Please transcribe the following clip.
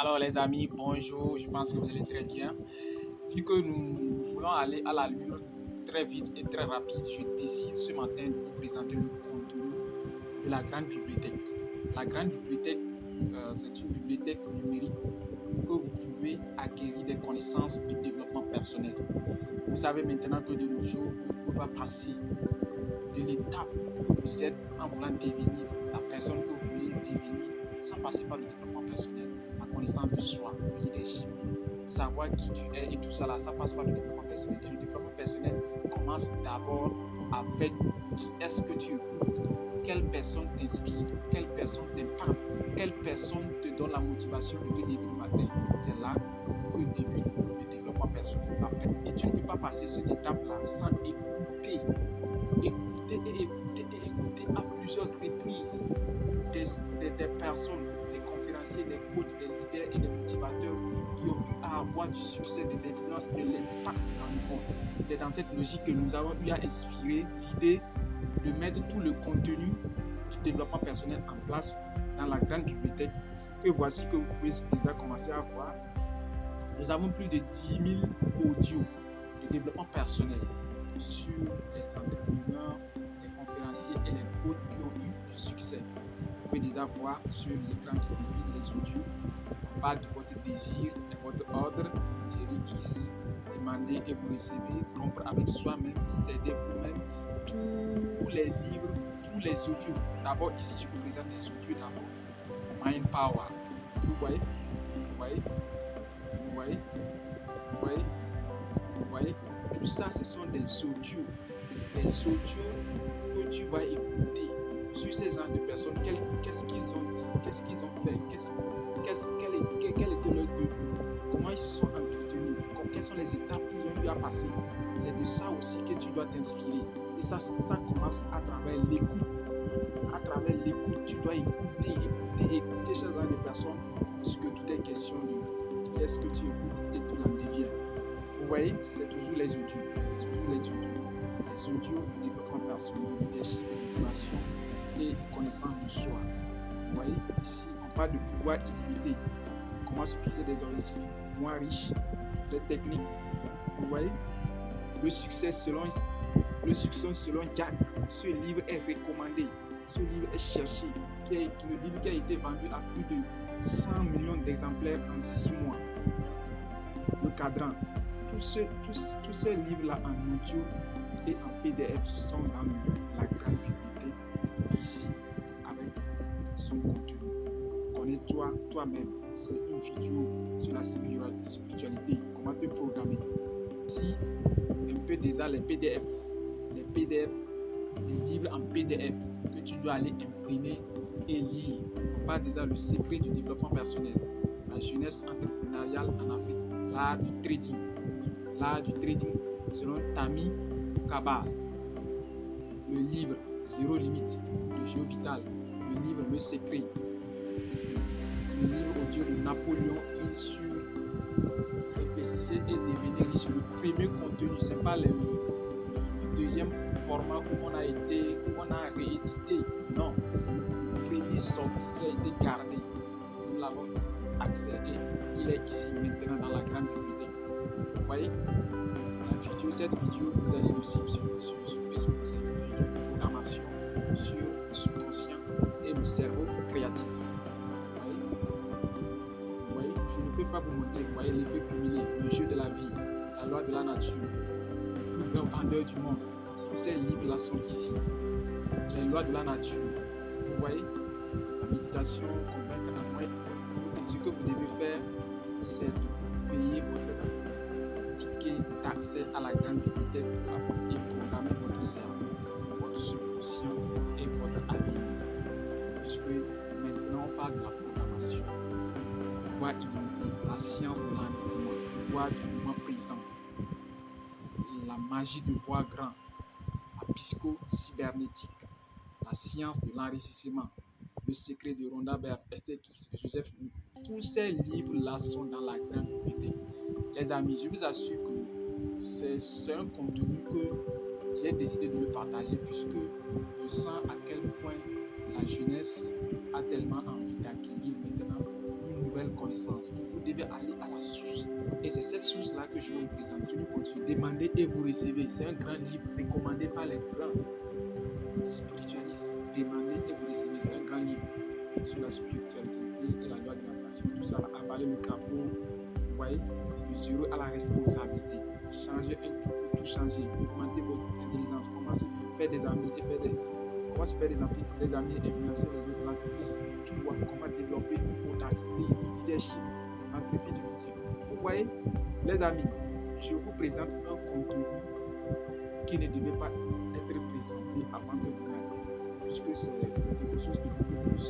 Alors les amis, bonjour, je pense que vous allez très bien. Vu que nous voulons aller à la lune très vite et très rapide, je décide ce matin de vous présenter le contenu de la grande bibliothèque. La grande bibliothèque, c'est une bibliothèque numérique que vous pouvez acquérir des connaissances du développement personnel. Vous savez maintenant que de nos jours, vous ne pouvez pas passer de l'étape où vous êtes en voulant devenir la personne que vous voulez devenir sans passer par le développement personnel, la connaissance de soi, le leadership, savoir qui tu es et tout ça là, ça passe par le développement personnel. Et le développement personnel commence d'abord avec qui est-ce que tu écoutes, quelle personne t'inspire, quelle personne t'impacte, quelle personne te donne la motivation de te lever le matin. C'est là que débute le développement personnel. Et tu ne peux pas passer cette étape-là sans écouter à plusieurs reprises des personnes, des conférenciers, des coachs, des leaders et des motivateurs qui ont pu avoir du succès, de l'influence, de l'impact dans le monde. C'est dans cette logique que nous avons eu à inspirer l'idée de mettre tout le contenu du développement personnel en place dans la grande bibliothèque que voici que vous pouvez déjà commencer à voir. Nous avons plus de 10 000 audios de développement personnel sur les entrepreneurs, les conférenciers et les coachs qui ont eu du succès. Vous pouvez déjà voir sur l'écran qui défile les audios. On parle de votre désir et votre ordre. Série X, demandez et vous recevez, rompre avec soi-même, céder vous-même, tous les livres, tous les audios. D'abord, ici, je vous présente les audios d'abord. Mind Power. Vous voyez? Vous voyez? Vous voyez? Vous voyez? Vous voyez? Tout ça, ce sont des audios. Des audios que tu vas écouter sur ces genres de personnes. Qu'est-ce qu'ils ont dit? Qu'est-ce qu'ils ont fait? Quel était leur début? Comment ils se sont entretenus? Quelles sont les étapes qu'ils ont eu à passer? C'est de ça aussi que tu dois t'inspirer. Et ça commence à travers l'écoute. À travers l'écoute, tu dois écouter ces genres de personnes, puisque tout est question de qu'est-ce que tu écoutes et tout en devient. Vous voyez, c'est toujours les audios. C'est toujours les audios. Les audios, développement personnel, leadership, motivation et connaissance de soi. Vous voyez, ici, on parle de pouvoir illimité. Comment se fixer des objectifs moins riches, les techniques. Vous voyez, le succès selon Jack. Ce livre est recommandé. Ce livre est cherché. Le livre qui a été vendu à plus de 100 millions d'exemplaires en 6 mois. Le cadran. Tous ces livres-là en audio et en PDF sont dans la grande bibliothèque ici avec son contenu. Connais-toi toi-même. C'est une vidéo sur la spiritualité. Comment te programmer. Ici, un peu déjà les PDF, les livres en PDF que tu dois aller imprimer et lire. On parle déjà le secret du développement personnel, la jeunesse entrepreneuriale en Afrique, l'art du trading selon Tammy Kabbal, le livre Zéro limite de Géo Vital, le livre Le secret, le livre audio de Napoléon Hill sur réfléchissez et devenez riche. Le premier contenu, c'est pas le deuxième format où on a réédité. Non, c'est le premier sorti qui a été gardé. Nous l'avons accès et il est ici maintenant dans la grande bibliothèque. Vous voyez, cette vidéo, vous allez le suivre sur Facebook. C'est une vidéo de programmation sur le subconscient et le cerveau créatif. Vous voyez, je ne peux pas vous montrer. Vous voyez l'effet cumulé, le jeu de la vie, la loi de la nature, le plus grand vendeur du monde. Tous ces livres-là sont ici. Les lois de la nature. Vous voyez, la méditation, convaincre la moi. Et ce que vous devez faire, c'est de payer votre ticket d'accès à la grande bibliothèque et programmer votre cerveau, votre subconscient et votre avenir. Puisque maintenant on parle de la programmation. Pouvoir illuminer la science de l'enrichissement, le pouvoir du moment présent, la magie de voir grand, la psycho-cybernétique, la science de l'enrichissement, le secret de Rhonda Byrne, Esther Hicks et Joseph Luc. Tous ces livres-là sont dans la grande bibliothèque. Les amis, je vous assure que c'est un contenu que j'ai décidé de le partager puisque je sens à quel point la jeunesse a tellement envie d'acquérir maintenant une nouvelles connaissances. Vous devez aller à la source. Et c'est cette source-là que je vais vous présenter. Tu continues. Demandez et vous recevez. C'est un grand livre recommandé par les grands spiritualistes. Demandez et vous recevez. C'est un grand livre sur la spiritualité et la loi de l'attraction. Tout ça, avaler le capot. Vous voyez, le zéro à la responsabilité. Changer un tout pour tout changer. Augmenter vos intelligences. Comment se faire des amis et comment se faire des amis et influencer les autres. L'entreprise, tu vois comment développer une audacité, du leadership, l'entreprise du futur. Vous voyez, les amis, je vous présente un contenu qui ne devait pas être présenté avant que vous l'ayez, puisque c'est quelque chose de beaucoup plus